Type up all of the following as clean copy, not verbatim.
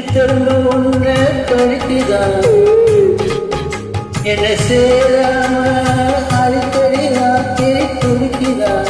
திரும்ப உன்னை கழிக்குதான் என்ன சேராம அடிக்கடி ராத்திரி துடிக்குதான்.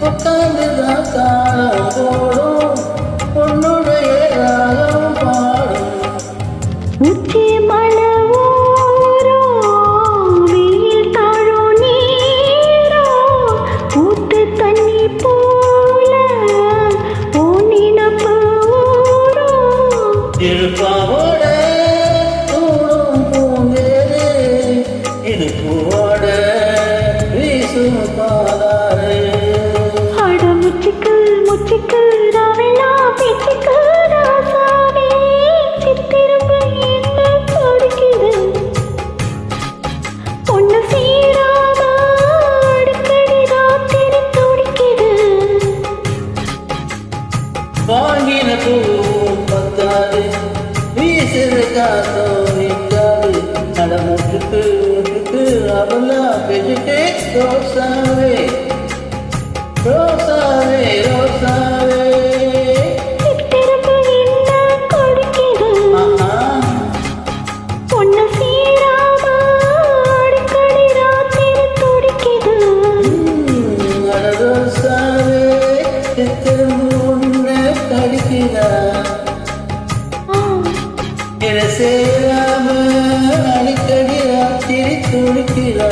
உட்கார்ந்துதான் காலம் போடும் உன்னுடைய ராகம் பாடும். உச்சி மலை ஓரோ வெயில் தாழோ நீரோ ஊத்து தண்ணி போல ஓனினப்பு ஊரோ திருப்பாவோட தூடும் பூந்தேரு இது பூவோட வீசும் பாதாறு. முச்சிக்கு ராவெல்லாம் பேச்சுக்கு ராசாவே சித்திரம்பு என்ன கொடுக்குது பொண்ணு சீராம அடிக்கடி ராத்திரி துடிக்குது. வாங்கின பூவும் பத்தாது வீசுற காத்தோ நிற்காது. நடமுட்டுக்கு அவெல்லாம் பேச்சுட்டே ரோசாவே ரோசாவே ரோசாவே சித்திரம்பு என்ன கொடுக்குது பொண்ணு சீராம அடிக்கடி ராத்திரி துடிக்குது. ரோசாவே திரும்ப உன்னை கடிக்கிறா என சேராம அடிக்கடி ராத்திரி துடிக்கிறா.